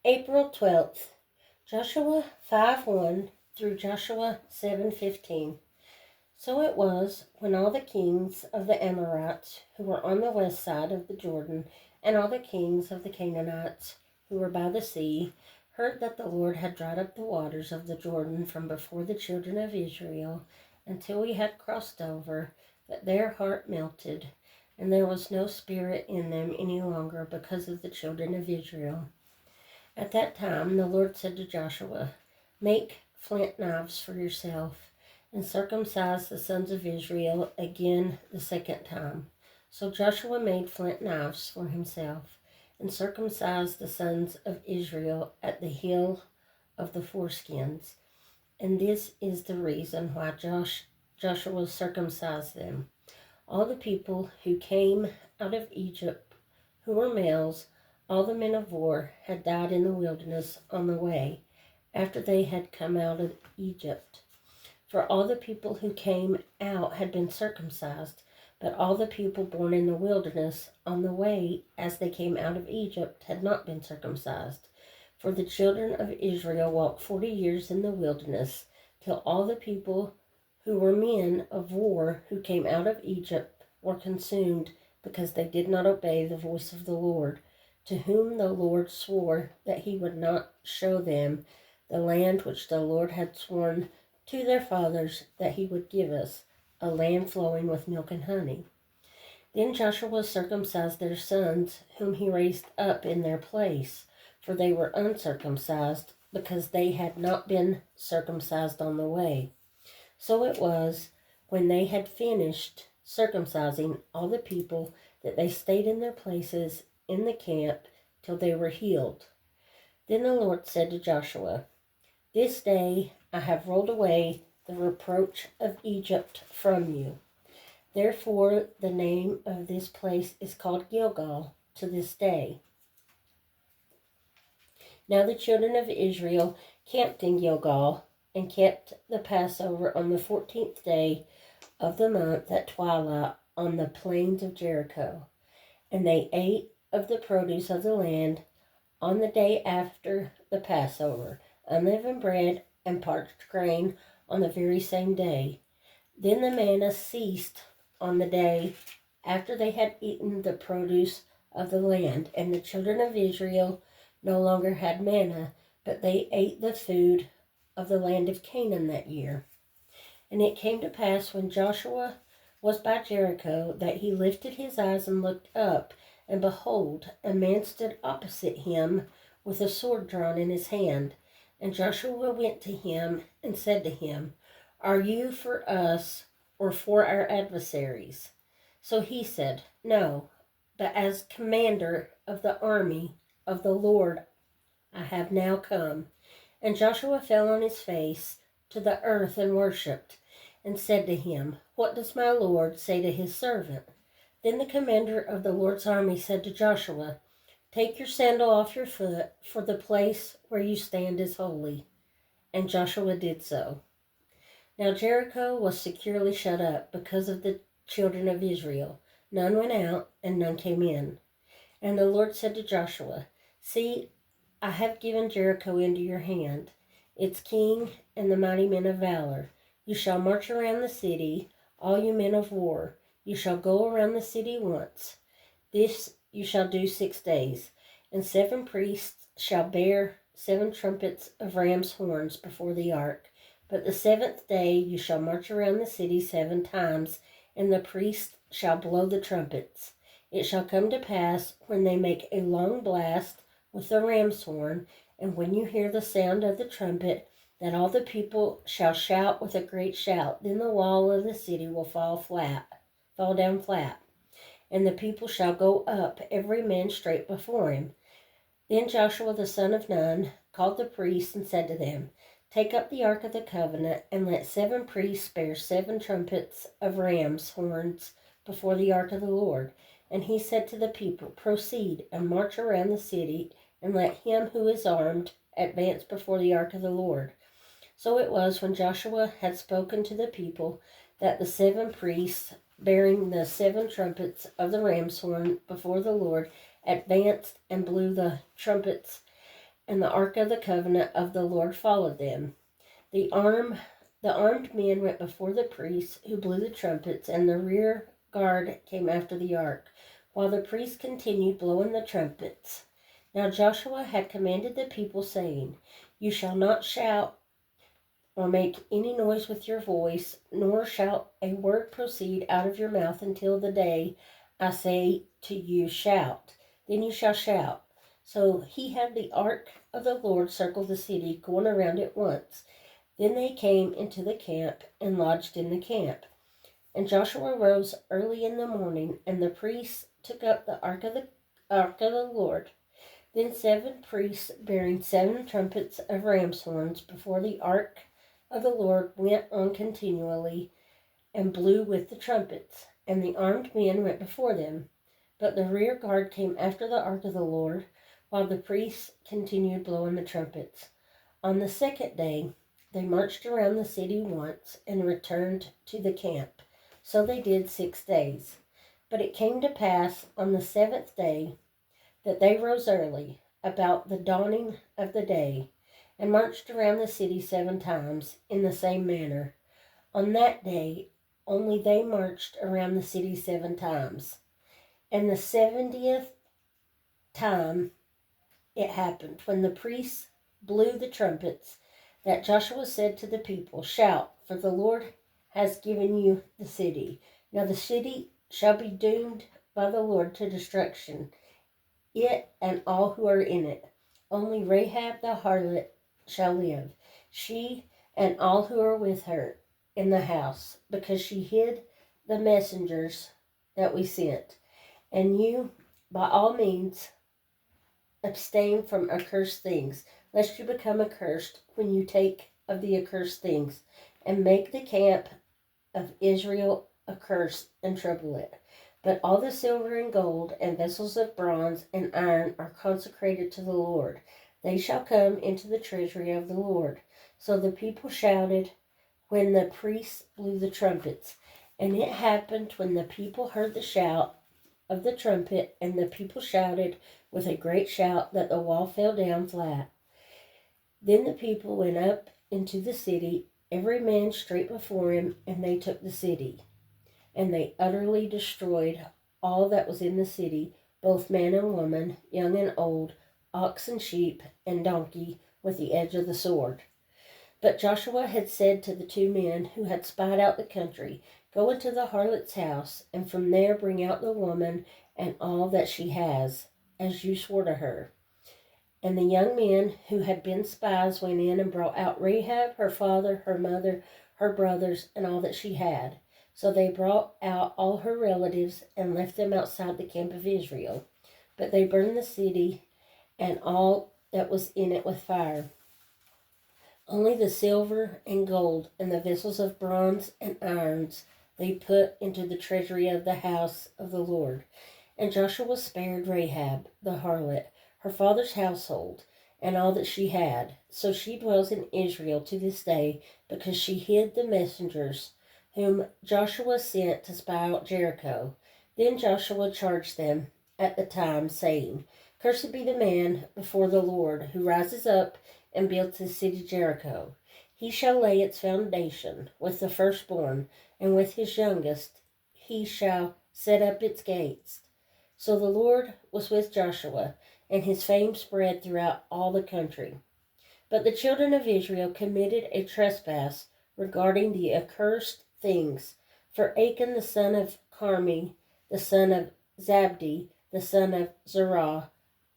April 12th, Joshua 5:1 through Joshua 7:15. So it was, when all the kings of the Amorites who were on the west side of the Jordan, and all the kings of the Canaanites who were by the sea, heard that the Lord had dried up the waters of the Jordan from before the children of Israel until he had crossed over, that their heart melted, and there was no spirit in them any longer because of the children of Israel. At that time the Lord said to Joshua, "Make flint knives for yourself, and circumcise the sons of Israel again the second time." So Joshua made flint knives for himself, and circumcised the sons of Israel at the hill of the foreskins. And this is the reason why Joshua circumcised them. All the people who came out of Egypt, who were males, all the men of war, had died in the wilderness on the way, after they had come out of Egypt. For all the people who came out had been circumcised, but all the people born in the wilderness on the way as they came out of Egypt had not been circumcised. For the children of Israel walked 40 years in the wilderness, till all the people who were men of war who came out of Egypt were consumed, because they did not obey the voice of the Lord, to whom the Lord swore that he would not show them the land which the Lord had sworn to their fathers that he would give us, a land flowing with milk and honey. Then Joshua circumcised their sons, whom he raised up in their place, for they were uncircumcised, because they had not been circumcised on the way. So it was, when they had finished circumcising all the people, that they stayed in their places in the camp till they were healed. Then the Lord said to Joshua, "This day I have rolled away the reproach of Egypt from you." Therefore the name of this place is called Gilgal to this day. Now the children of Israel camped in Gilgal, and kept the Passover on the 14th day of the month at twilight on the plains of Jericho. And they ate of the produce of the land on the day after the Passover, unleavened bread and parched grain on the very same day. Then the manna ceased on the day after they had eaten the produce of the land, and the children of Israel no longer had manna, but they ate the food of the land of Canaan that year. And it came to pass, when Joshua was by Jericho, that he lifted his eyes and looked up, and behold, a man stood opposite him with a sword drawn in his hand. And Joshua went to him and said to him, "Are you for us or for our adversaries?" So he said, "No, but as commander of the army of the Lord I have now come." And Joshua fell on his face to the earth and worshipped, and said to him, "What does my Lord say to his servant?" Then the commander of the Lord's army said to Joshua, "Take your sandal off your foot, for the place where you stand is holy." And Joshua did so. Now Jericho was securely shut up because of the children of Israel. None went out, and none came in. And the Lord said to Joshua, "See, I have given Jericho into your hand, its king and the mighty men of valor. You shall march around the city, all you men of war. You shall go around the city once. This you shall do 6 days. And 7 priests shall bear 7 trumpets of ram's horns before the ark. But the 7th day you shall march around the city 7 times, and the priests shall blow the trumpets. It shall come to pass, when they make a long blast with the ram's horn, and when you hear the sound of the trumpet, that all the people shall shout with a great shout. Then the wall of the city will fall down flat, and the people shall go up, every man straight before him." Then Joshua the son of Nun called the priests and said to them, "Take up the ark of the covenant, and let 7 priests bear 7 trumpets of ram's horns before the ark of the Lord." And he said to the people, "Proceed and march around the city, and let him who is armed advance before the ark of the Lord." So it was, when Joshua had spoken to the people, that the 7 priests, bearing the 7 trumpets of the ram's horn before the Lord, advanced and blew the trumpets, and the ark of the covenant of the Lord followed them. The armed men went before the priests who blew the trumpets, and the rear guard came after the ark, while the priests continued blowing the trumpets. Now Joshua had commanded the people, saying, "You shall not shout or make any noise with your voice, nor shall a word proceed out of your mouth until the day I say to you, shout. Then you shall shout." So he had the ark of the Lord circle the city, going around it once. Then they came into the camp and lodged in the camp. And Joshua rose early in the morning, and the priests took up the ark of the Lord. Then 7 priests bearing 7 trumpets of ram's horns before the ark of the Lord went on continually and blew with the trumpets, and the armed men went before them. But the rear guard came after the ark of the Lord, while the priests continued blowing the trumpets. On the second day, they marched around the city once and returned to the camp. So they did 6 days. But it came to pass on the 7th day that they rose early, about the dawning of the day, and marched around the city 7 times in the same manner. On that day only they marched around the city 7 times. And the 70th time it happened, when the priests blew the trumpets, that Joshua said to the people, "Shout, for the Lord has given you the city. Now the city shall be doomed by the Lord to destruction, it and all who are in it. Only Rahab the harlot shall live, she and all who are with her in the house, because she hid the messengers that we sent. And you, by all means, abstain from accursed things, lest you become accursed when you take of the accursed things, and make the camp of Israel accursed and trouble it. But all the silver and gold and vessels of bronze and iron are consecrated to the Lord. They shall come into the treasury of the Lord." So the people shouted when the priests blew the trumpets. And it happened, when the people heard the shout of the trumpet, and the people shouted with a great shout, that the wall fell down flat. Then the people went up into the city, every man straight before him, and they took the city. And they utterly destroyed all that was in the city, both man and woman, young and old, ox and sheep and donkey, with the edge of the sword. But Joshua had said to the 2 men who had spied out the country, "Go into the harlot's house, and from there bring out the woman and all that she has, as you swore to her." And the young men who had been spies went in and brought out Rahab, her father, her mother, her brothers, and all that she had. So they brought out all her relatives and left them outside the camp of Israel. But they burned the city and all that was in it with fire. Only the silver and gold and the vessels of bronze and irons they put into the treasury of the house of the Lord. And Joshua spared Rahab the harlot, her father's household, and all that she had. So she dwells in Israel to this day, because she hid the messengers whom Joshua sent to spy out Jericho. Then Joshua charged them at the time, saying, "Cursed be the man before the Lord who rises up and builds the city Jericho. He shall lay its foundation with the firstborn, and with his youngest he shall set up its gates." So the Lord was with Joshua, and his fame spread throughout all the country. But the children of Israel committed a trespass regarding the accursed things. For Achan the son of Carmi, the son of Zabdi, the son of Zerah,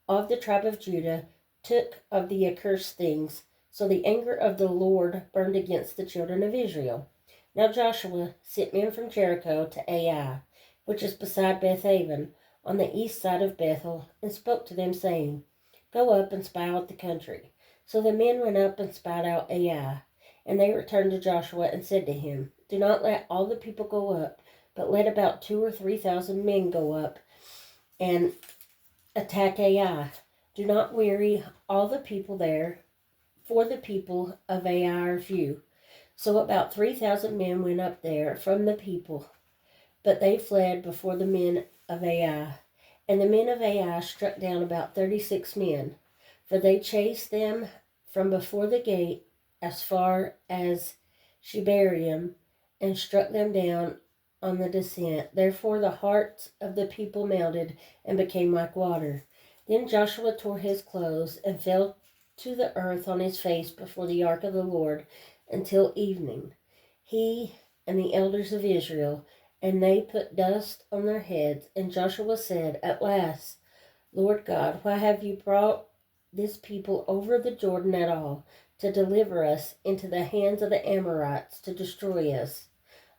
of the tribe of Judah, took of the accursed things. So the anger of the Lord burned against the children of Israel. Now Joshua sent men from Jericho to Ai, which is beside Bethaven, on the east side of Bethel, and spoke to them, saying, "Go up and spy out the country." So the men went up and spied out Ai. And they returned to Joshua and said to him, "Do not let all the people go up, but let about 2,000 or 3,000 men go up and attack Ai. Do not weary all the people there, for the people of Ai are few." So about 3,000 men went up there from the people, but they fled before the men of Ai. And the men of Ai struck down about 36 men. For they chased them from before the gate as far as Shebarium, and struck them down on the descent. Therefore the hearts of the people melted and became like water. Then Joshua tore his clothes and fell to the earth on his face before the ark of the Lord until evening, he and the elders of Israel, and they put dust on their heads. And Joshua said, At last, Lord God, why have you brought this people over the Jordan at all, to deliver us into the hands of the Amorites to destroy us?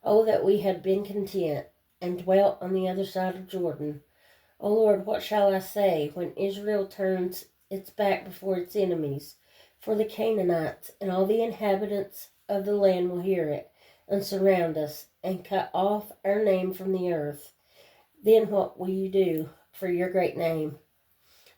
Oh, that we had been content and dwelt on the other side of Jordan. O Lord, what shall I say when Israel turns its back before its enemies? For the Canaanites and all the inhabitants of the land will hear it, and surround us, and cut off our name from the earth. Then what will you do for your great name?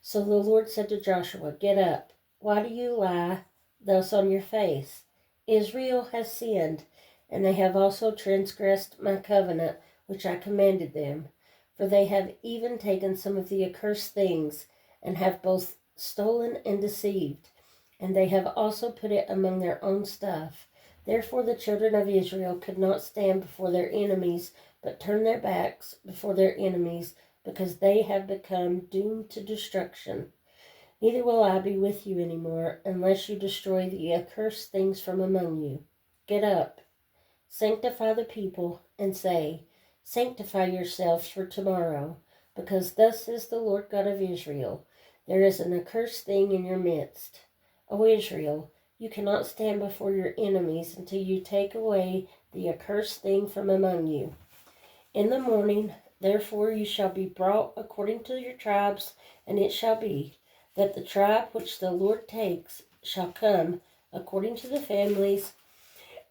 So the Lord said to Joshua, Get up. Why do you lie thus on your face? Israel has sinned, and they have also transgressed my covenant which I commanded them. For they have even taken some of the accursed things, and have both stolen and deceived, and they have also put it among their own stuff. Therefore the children of Israel could not stand before their enemies, but turned their backs before their enemies, because they have become doomed to destruction. Neither will I be with you any more, unless you destroy the accursed things from among you. Get up, sanctify the people, and say, Sanctify yourselves for tomorrow, because thus says the Lord God of Israel, There is an accursed thing in your midst. O Israel, you cannot stand before your enemies until you take away the accursed thing from among you. In the morning, therefore, you shall be brought according to your tribes, and it shall be that the tribe which the Lord takes shall come according to the families,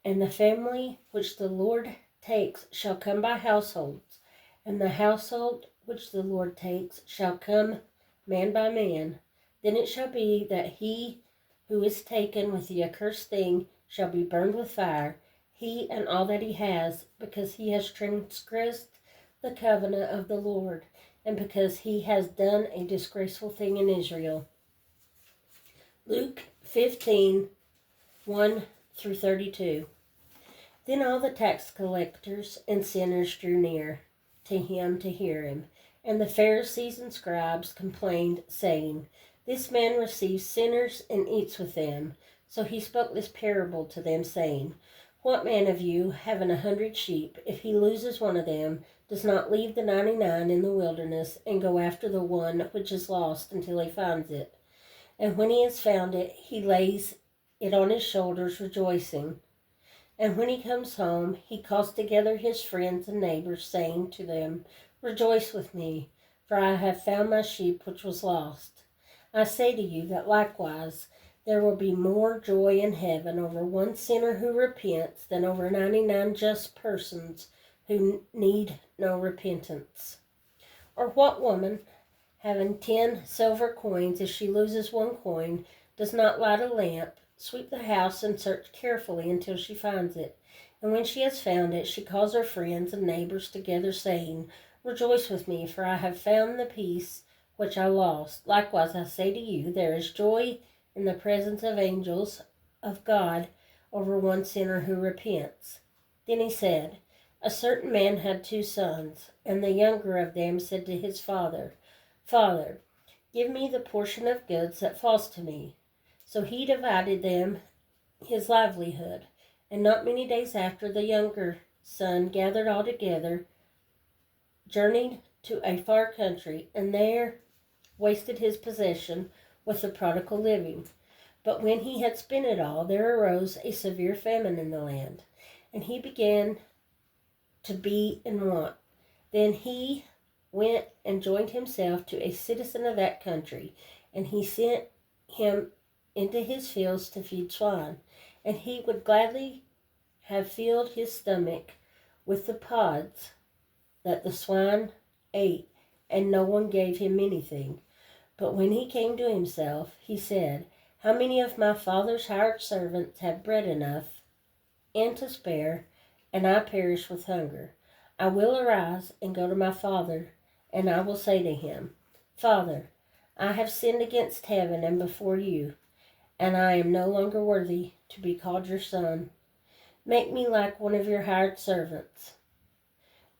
and the family which the Lord takes shall come by households, and the household which the Lord takes shall come man by man. Then it shall be that he who is taken with the accursed thing shall be burned with fire, he and all that he has, because he has transgressed the covenant of the Lord, and because he has done a disgraceful thing in Israel. Luke 15:1 through 32. Then all the tax collectors and sinners drew near to him to hear him. And the Pharisees and scribes complained, saying, This man receives sinners and eats with them. So he spoke this parable to them, saying, What man of you, having 100 sheep, if he loses one of them, does not leave the 99 in the wilderness and go after the one which is lost until he finds it? And when he has found it, he lays it on his shoulders, rejoicing. And when he comes home, he calls together his friends and neighbors, saying to them, Rejoice with me, for I have found my sheep which was lost. I say to you that likewise there will be more joy in heaven over one sinner who repents than over 99 just persons who need no repentance. Or what woman, having 10 silver coins, if she loses one coin, does not light a lamp, sweep the house, and search carefully until she finds it? And when she has found it, she calls her friends and neighbors together, saying, Rejoice with me, for I have found the piece which I lost. Likewise, I say to you, there is joy in the presence of angels of God over one sinner who repents. Then he said, A certain man had 2 sons, and the younger of them said to his father, Father, give me the portion of goods that falls to me. So he divided them his livelihood. And not many days after, the younger son gathered all together, journeyed to a far country, and there wasted his possession with the prodigal living. But when he had spent it all, there arose a severe famine in the land, and he began to be in want. Then he went and joined himself to a citizen of that country, and he sent him into his fields to feed swine. And he would gladly have filled his stomach with the pods that the swine ate, and no one gave him anything. But when he came to himself, he said, How many of my father's hired servants have bread enough and to spare, and I perish with hunger? I will arise and go to my father, and I will say to him, Father, I have sinned against heaven and before you, and I am no longer worthy to be called your son. Make me like one of your hired servants."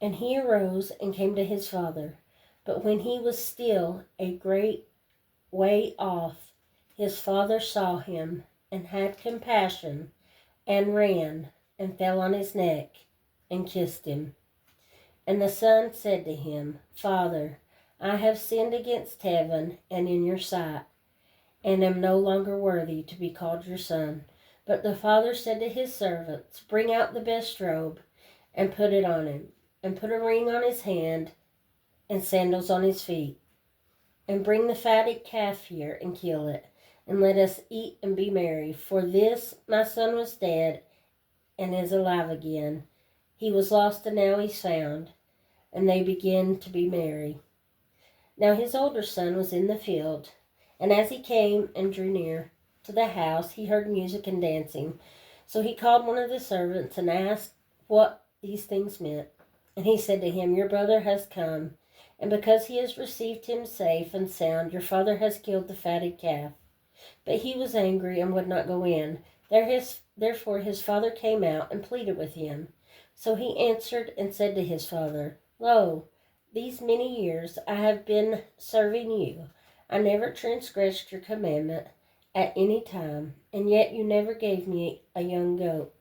And he arose and came to his father. But when he was still a great way off, his father saw him and had compassion and ran and fell on his neck and kissed him. And the son said to him, "Father, I have sinned against heaven and in your sight, and am no longer worthy to be called your son." But the father said to his servants, "Bring out the best robe and put it on him, and put a ring on his hand and sandals on his feet. And bring the fatted calf here and kill it, and let us eat and be merry. For this my son was dead and is alive again. He was lost and now he's found." And they began to be merry. Now his older son was in the field, and as he came and drew near to the house, he heard music and dancing. So he called one of the servants and asked what these things meant. And he said to him, "Your brother has come, and because he has received him safe and sound, your father has killed the fatted calf." But he was angry and would not go in. Therefore his father came out and pleaded with him. So he answered and said to his father, "Lo, these many years I have been serving you. I never transgressed your commandment at any time, and yet you never gave me a young goat,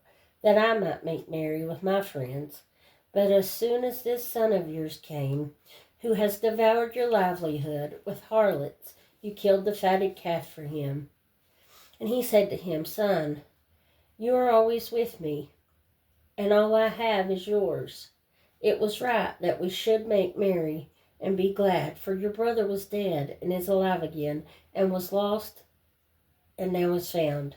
that I might make merry with my friends. But as soon as this son of yours came, who has devoured your livelihood with harlots, you killed the fatted calf for him." And he said to him, "Son, you are always with me, and all I have is yours. It was right that we should make merry and be glad, for your brother was dead and is alive again, and was lost and now is found."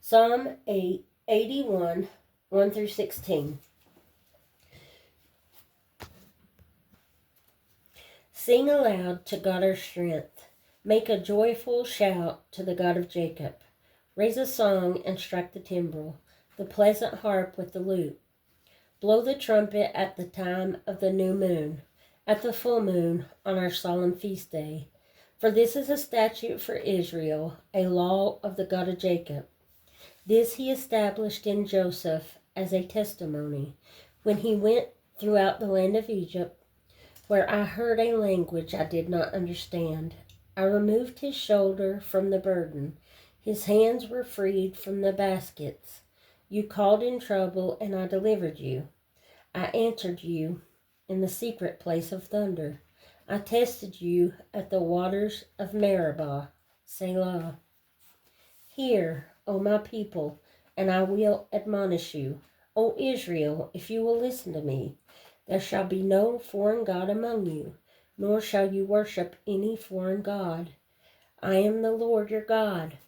Psalm 81, 1 through 16. Sing aloud to God our strength. Make a joyful shout to the God of Jacob. Raise a song and strike the timbrel, the pleasant harp with the lute. Blow the trumpet at the time of the new moon, at the full moon on our solemn feast day. For this is a statute for Israel, a law of the God of Jacob. This he established in Joseph as a testimony, when he went throughout the land of Egypt, where I heard a language I did not understand. I removed his shoulder from the burden. His hands were freed from the baskets. You called in trouble, and I delivered you. I answered you in the secret place of thunder. I tested you at the waters of Meribah. Selah. Hear, O my people, and I will admonish you. O Israel, if you will listen to me. There shall be no foreign god among you, nor shall you worship any foreign god. I am the Lord your God,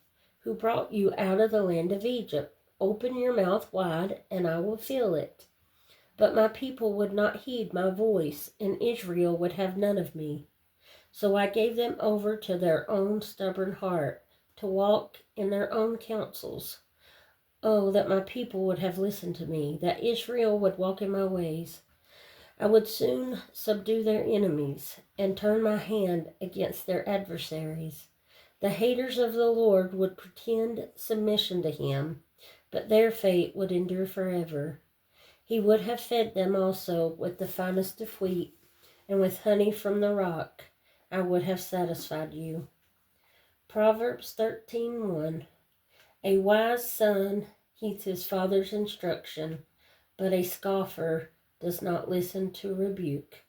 who brought you out of the land of Egypt. Open your mouth wide, and I will fill it. But my people would not heed my voice, and Israel would have none of me. So I gave them over to their own stubborn heart, to walk in their own counsels. Oh, that my people would have listened to me, that Israel would walk in my ways. I would soon subdue their enemies and turn my hand against their adversaries. The haters of the Lord would pretend submission to him, but their fate would endure forever. He would have fed them also with the finest of wheat, and with honey from the rock I would have satisfied you. Proverbs 13:1. A wise son heeds his father's instruction, but a scoffer does not listen to rebuke.